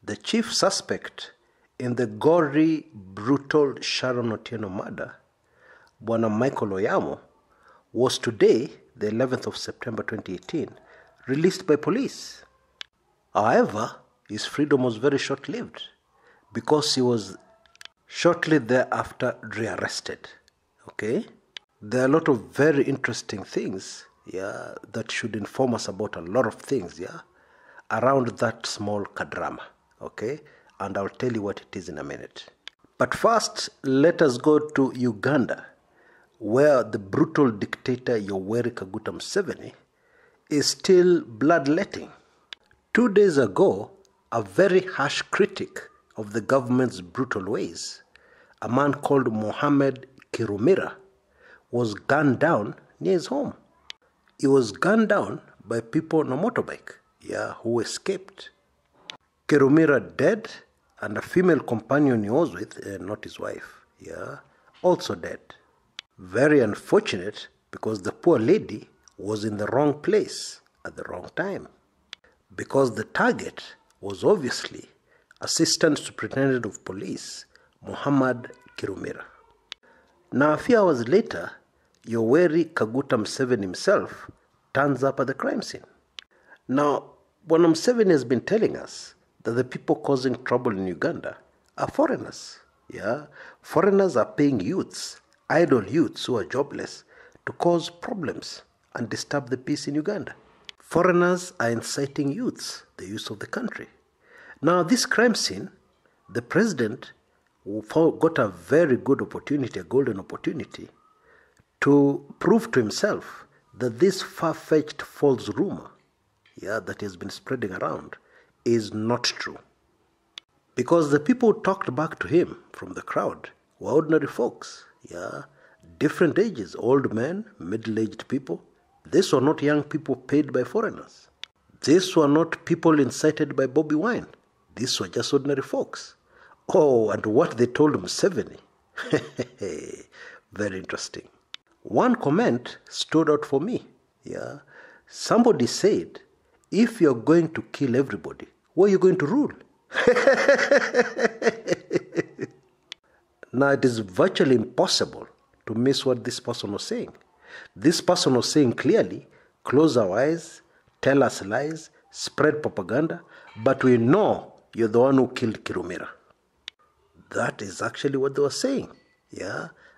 The chief suspect in the gory, brutal Sharon Otieno murder, Bwana Michael Oyamo, was today, the 11th of September 2018, released by police. However, his freedom was very short-lived because he was shortly thereafter rearrested. Okay? There are a lot of very interesting things, that should inform us about a lot of things, around that small kadrama. Okay? And I'll tell you what it is in a minute. But first, let us go to Uganda, where the brutal dictator Yoweri Kaguta Museveni is still bloodletting. 2 days ago, a very harsh critic of the government's brutal ways, a man called Mohammed Kirumira, was gunned down near his home. He was gunned down by people on a motorbike, who escaped. Kirumira dead, and a female companion he was with, not his wife, also dead. Very unfortunate, because the poor lady was in the wrong place at the wrong time. Because the target was obviously Assistant Superintendent of Police, Mohammed Kirumira. Now, a few hours later, Yoweri Kaguta Museveni himself turns up at the crime scene. Now, Bwana Museveni has been telling us that the people causing trouble in Uganda are foreigners. Foreigners are paying youths, idle youths who are jobless, to cause problems and disturb the peace in Uganda. Foreigners are inciting youths, the youth of the country. Now, this crime scene, the president got a very good opportunity, a golden opportunity, to prove to himself that this far-fetched false rumor, that has been spreading around, is not true. Because the people who talked back to him from the crowd were ordinary folks, different ages, old men, middle-aged people. These were not young people paid by foreigners. These were not people incited by Bobi Wine. These were just ordinary folks. Oh, and what they told Museveni. Very interesting. One comment stood out for me. Somebody said, if you're going to kill everybody, who are you going to rule? Now, it is virtually impossible to miss what this person was saying. This person was saying clearly, close our eyes, tell us lies, spread propaganda, but we know you're the one who killed Kirumira. That is actually what they were saying.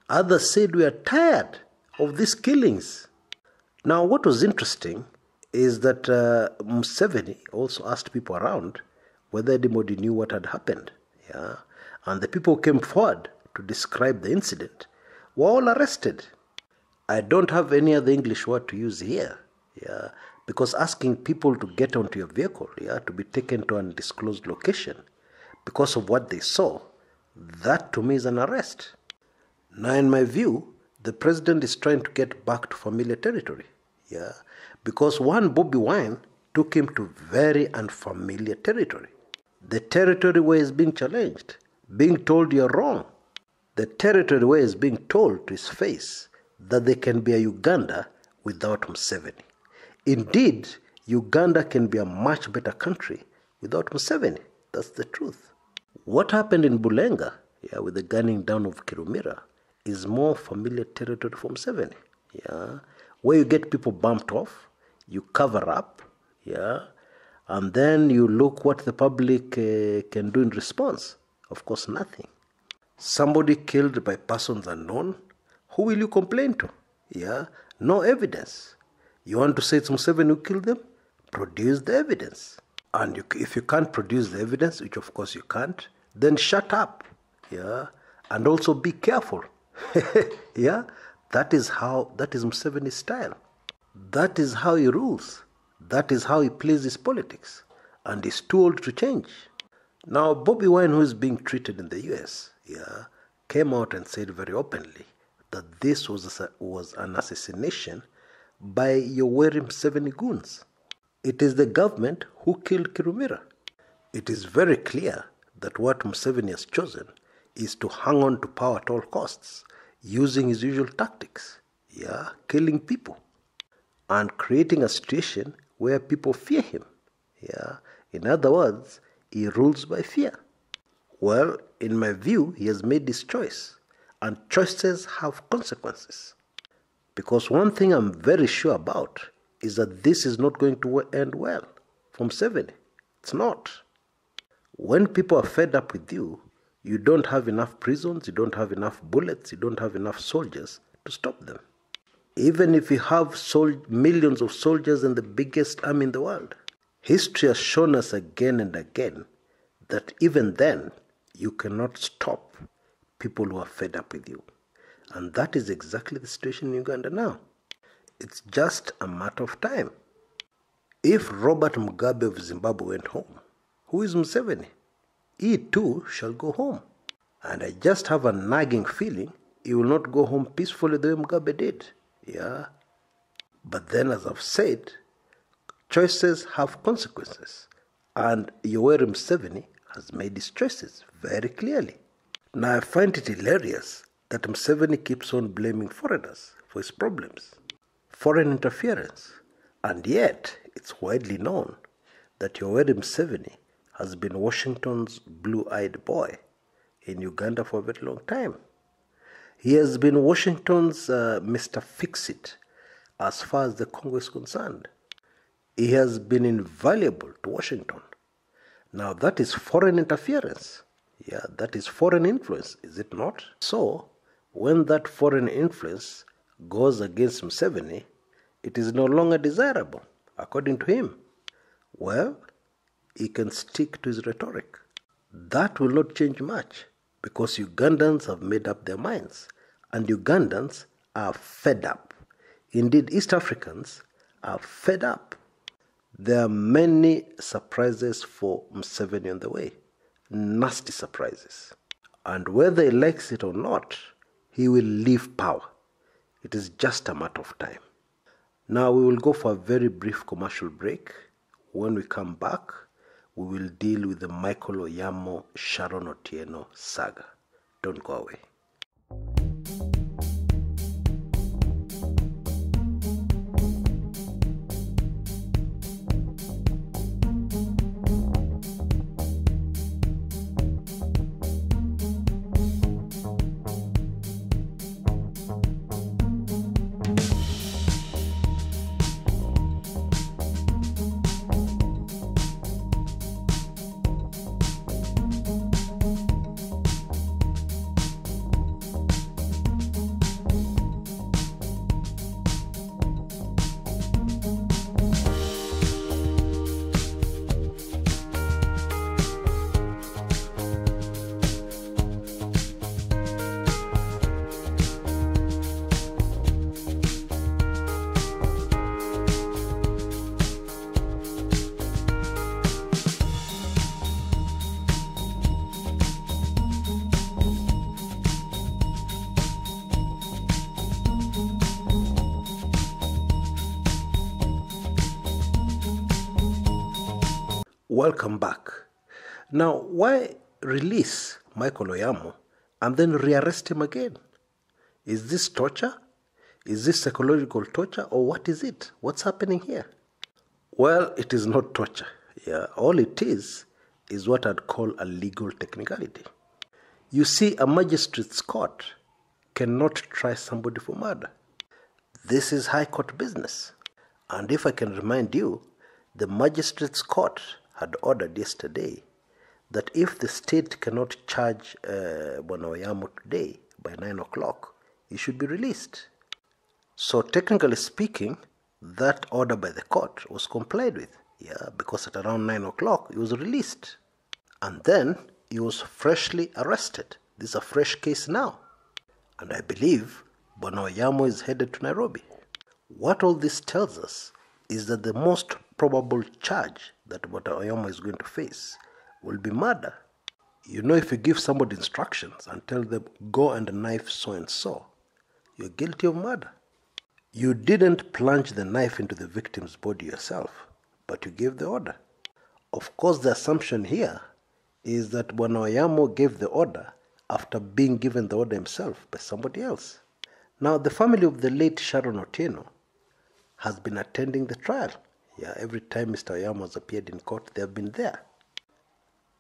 Others said we are tired of these killings. Now, what was interesting is that Museveni also asked people around whether anybody knew what had happened. And the people who came forward to describe the incident were all arrested. I don't have any other English word to use here, because asking people to get onto your vehicle, to be taken to an undisclosed location because of what they saw, that to me is an arrest. Now, in my view, the president is trying to get back to familiar territory, because one Bobi Wine took him to very unfamiliar territory. The territory where he's being challenged, being told you're wrong. The territory where he's being told to his face that there can be a Uganda without Museveni. Indeed, Uganda can be a much better country without Museveni. That's the truth. What happened in Bulenga, with the gunning down of Kirumira, is more familiar territory for Museveni. Where you get people bumped off, you cover up, and then you look what the public can do in response. Of course, nothing. Somebody killed by persons unknown, who will you complain to? No evidence. You want to say it's Museveni who killed them? Produce the evidence. And if you can't produce the evidence, which of course you can't, then shut up. And also be careful. That is Museveni's style. That is how he rules. That is how he plays his politics. And he's too old to change. Now, Bobi Wine, who is being treated in the US, came out and said very openly that this was an assassination by Yoweri Museveni goons. It is the government who killed Kirumira. It is very clear that what Museveni has chosen is to hang on to power at all costs, using his usual tactics, killing people, and creating a situation where people fear him. In other words, he rules by fear. Well, in my view, he has made his choice, and choices have consequences. Because one thing I'm very sure about is that this is not going to end well for Museveni. It's not. When people are fed up with you, you don't have enough prisons, you don't have enough bullets, you don't have enough soldiers to stop them. Even if you have millions of soldiers and the biggest army in the world, history has shown us again and again that even then, you cannot stop people who are fed up with you. And that is exactly the situation in Uganda now. It's just a matter of time. If Robert Mugabe of Zimbabwe went home, who is Museveni? He too shall go home. And I just have a nagging feeling he will not go home peacefully the way Mugabe did. Yeah. But then, as I've said, choices have consequences. And Yoweri Museveni has made his choices very clearly. Now, I find it hilarious that Museveni keeps on blaming foreigners for his problems, foreign interference, and yet it's widely known that Yoweri Museveni has been Washington's blue-eyed boy in Uganda for a very long time. He has been Washington's Mr. Fix-It as far as the Congo is concerned. He has been invaluable to Washington. Now that is foreign interference. Yeah, that is foreign influence, is it not? So, when that foreign influence goes against Museveni, it is no longer desirable, according to him. Well, he can stick to his rhetoric. That will not change much, because Ugandans have made up their minds, and Ugandans are fed up. Indeed, East Africans are fed up. There are many surprises for Museveni on the way, nasty surprises. And whether he likes it or not, he will leave power. It is just a matter of time. Now we will go for a very brief commercial break. When we come back, we will deal with the Michael Oyamo, Sharon Otieno saga. Don't go away. Welcome back. Now, why release Michael Oyamo and then rearrest him again? Is this torture? Is this psychological torture, or what is it? What's happening here? Well, it is not torture. Yeah, all it is what I'd call a legal technicality. You see, a magistrate's court cannot try somebody for murder. This is high court business. And if I can remind you, the magistrate's court had ordered yesterday that if the state cannot charge Oyamo today by 9 o'clock, he should be released. So technically speaking, that order by the court was complied with. Yeah, because at around 9 o'clock, he was released. And then he was freshly arrested. This is a fresh case now. And I believe Oyamo is headed to Nairobi. What all this tells us is that the most probable charge that Oyamo is going to face will be murder. You know, if you give somebody instructions and tell them, go and knife so-and-so, you're guilty of murder. You didn't plunge the knife into the victim's body yourself, but you gave the order. Of course, the assumption here is that Oyamo gave the order after being given the order himself by somebody else. Now, the family of the late Sharon Otieno has been attending the trial. Yeah, every time Mr. Oyamo has appeared in court, they have been there.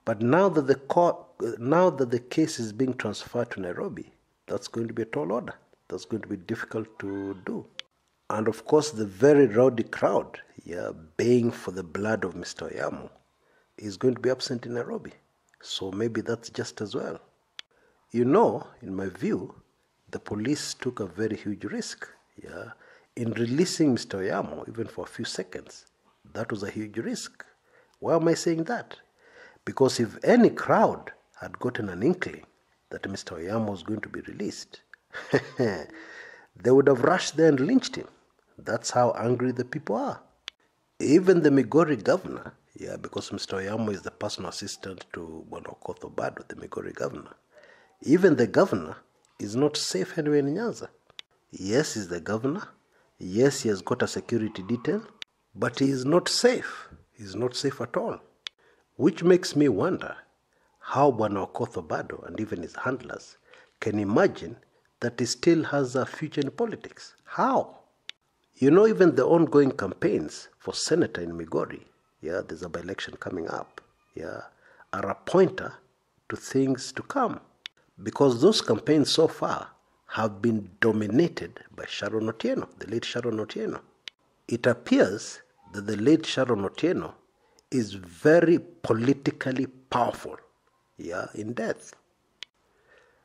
But now that the case is being transferred to Nairobi, that's going to be a tall order. That's going to be difficult to do. And of course, the very rowdy crowd, baying for the blood of Mr. Oyamo, is going to be absent in Nairobi. So maybe that's just as well. You know, in my view, the police took a very huge risk, in releasing Mr. Oyamo, even for a few seconds. That was a huge risk. Why am I saying that? Because if any crowd had gotten an inkling that Mr. Oyamo was going to be released, they would have rushed there and lynched him. That's how angry the people are. Even the Migori governor, because Mr. Oyamo is the personal assistant to Bwana Okoth Obado, the Migori governor, even the governor is not safe anywhere in Nyanza. Yes, he's the governor. Yes, he has got a security detail, but he is not safe. He's not safe at all. Which makes me wonder how Bwana Okoth Obado and even his handlers can imagine that he still has a future in politics. How? You know, even the ongoing campaigns for senator in Migori, there's a by-election coming up, are a pointer to things to come. Because those campaigns so far have been dominated by Sharon Otieno, the late Sharon Otieno. It appears that the late Sharon Otieno is very politically powerful, in death.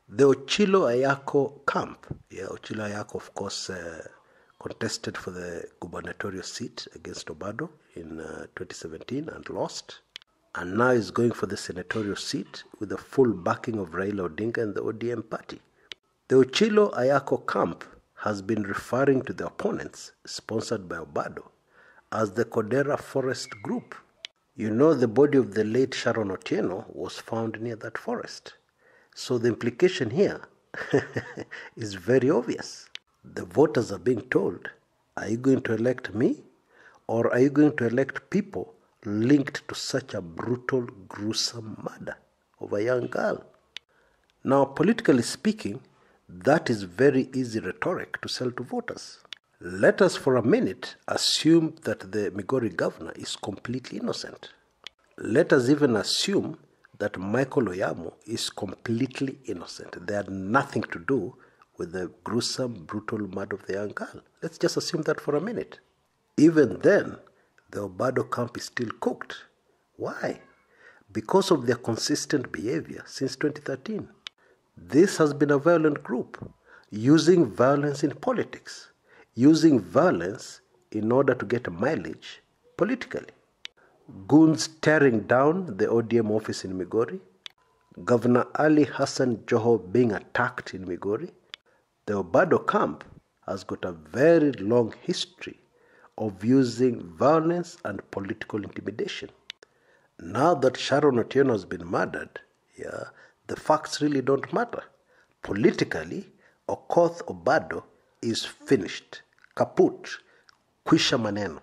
The Ochilo Ayako camp, Ochilo Ayako, of course, contested for the gubernatorial seat against Obado in 2017 and lost. And now is going for the senatorial seat with the full backing of Raila Odinga and the ODM party. The Ochilo Ayako camp has been referring to the opponents, sponsored by Obado, as the Kodera Forest Group. You know, the body of the late Sharon Otieno was found near that forest. So the implication here is very obvious. The voters are being told, are you going to elect me? Or are you going to elect people linked to such a brutal, gruesome murder of a young girl? Now, politically speaking, that is very easy rhetoric to sell to voters. Let us for a minute assume that the Migori governor is completely innocent. Let us even assume that Michael Oyamo is completely innocent. They had nothing to do with the gruesome, brutal murder of the young girl. Let's just assume that for a minute. Even then, the Obado camp is still cooked. Why? Because of their consistent behavior since 2013. This has been a violent group, using violence in politics, using violence in order to get mileage politically. Goons tearing down the ODM office in Migori, Governor Ali Hassan Joho being attacked in Migori. The Obado camp has got a very long history of using violence and political intimidation. Now that Sharon Otieno has been murdered, the facts really don't matter. Politically, Okoth Obado is finished. Kaput. Kwisha maneno.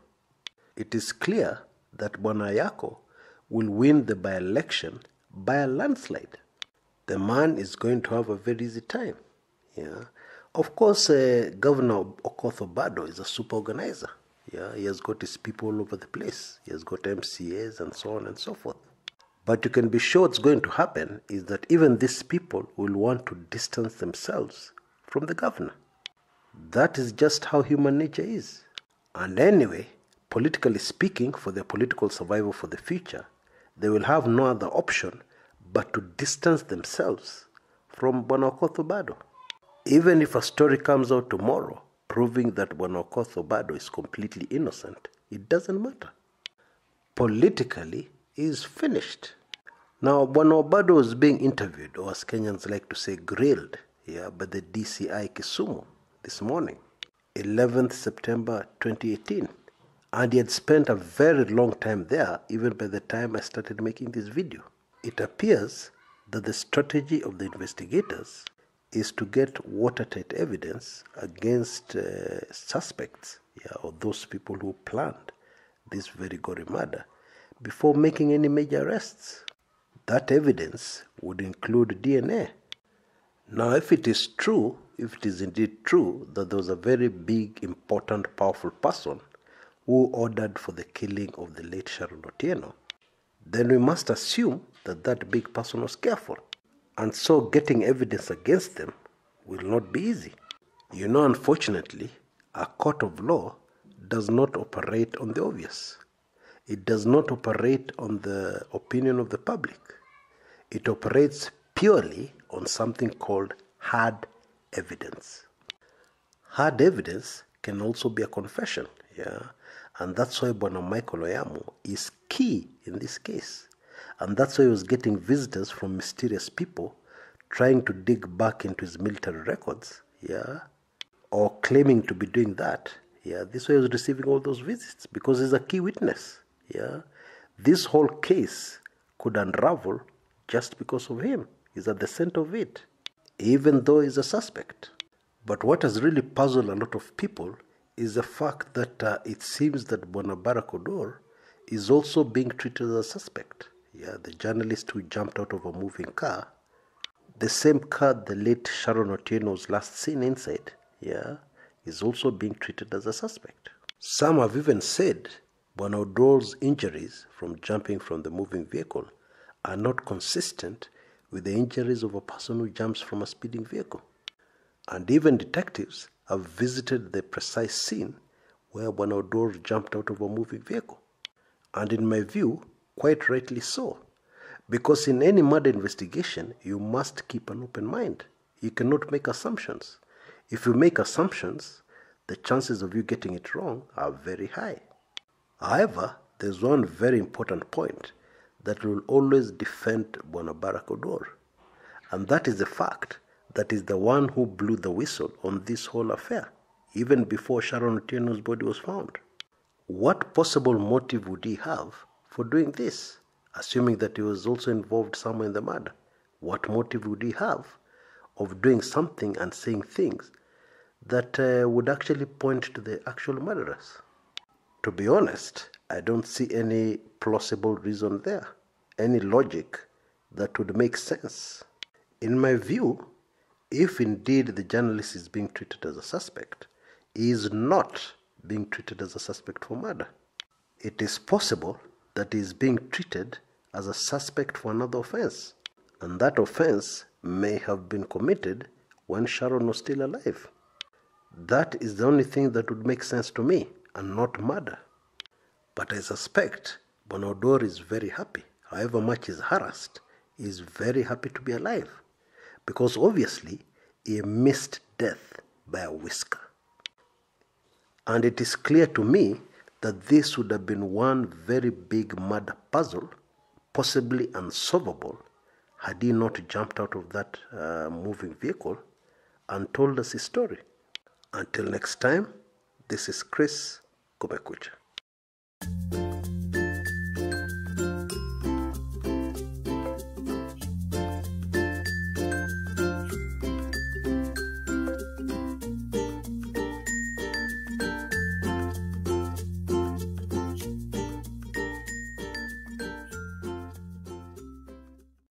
It is clear that Bwana Ayako will win the by-election by a landslide. The man is going to have a very easy time. Of course, Governor Okoth Obado is a super organizer. He has got his people all over the place. He has got MCAs and so on and so forth. But you can be sure what's going to happen is that even these people will want to distance themselves from the governor. That is just how human nature is. And anyway, politically speaking, for their political survival for the future, they will have no other option but to distance themselves from Bwana Okoth Obado. Even if a story comes out tomorrow proving that Bwana Okoth Obado is completely innocent, it doesn't matter. Politically, he is finished. Now, Bwana Obado was being interviewed, or as Kenyans like to say, grilled, by the DCI Kisumu this morning, 11th September 2018. And he had spent a very long time there, even by the time I started making this video. It appears that the strategy of the investigators is to get watertight evidence against suspects, or those people who planned this very gory murder, before making any major arrests. That evidence would include DNA. Now, if it is true, if it is indeed true that there was a very big, important, powerful person who ordered for the killing of the late Sharon Otieno, then we must assume that that big person was careful. And so getting evidence against them will not be easy. You know, unfortunately, a court of law does not operate on the obvious. It does not operate on the opinion of the public. It operates purely on something called hard evidence. Hard evidence can also be a confession, and that's why Bwana Michael Oyamo is key in this case. And that's why he was getting visitors from mysterious people trying to dig back into his military records, or claiming to be doing that. This way he was receiving all those visits because he's a key witness. This whole case could unravel just because of him. He's at the center of it, even though he's a suspect. But what has really puzzled a lot of people is the fact that it seems that Bwana Barack Odor is also being treated as a suspect. The journalist who jumped out of a moving car, the same car the late Sharon Otieno was last seen inside, is also being treated as a suspect. Some have even said Bwana Odor's injuries from jumping from the moving vehicle are not consistent with the injuries of a person who jumps from a speeding vehicle. And even detectives have visited the precise scene where Bwana Odor jumped out of a moving vehicle. And in my view, quite rightly so. Because in any murder investigation, you must keep an open mind. You cannot make assumptions. If you make assumptions, the chances of you getting it wrong are very high. However, there's one very important point that will always defend Bwana Barack Odor. And that is the fact that he's the one who blew the whistle on this whole affair, even before Sharon Otieno's body was found. What possible motive would he have for doing this, assuming that he was also involved somewhere in the murder? What motive would he have of doing something and saying things that would actually point to the actual murderers? To be honest, I don't see any plausible reason there, any logic that would make sense. In my view, if indeed the journalist is being treated as a suspect, he is not being treated as a suspect for murder. It is possible that he is being treated as a suspect for another offense, and that offense may have been committed when Sharon was still alive. That is the only thing that would make sense to me, and not murder. But I suspect Bwana Odor is very happy. However much he's harassed, he is very happy to be alive. Because obviously, he missed death by a whisker. And it is clear to me that this would have been one very big murder puzzle, possibly unsolvable, had he not jumped out of that moving vehicle and told us his story. Until next time, this is Chris Kumekucha.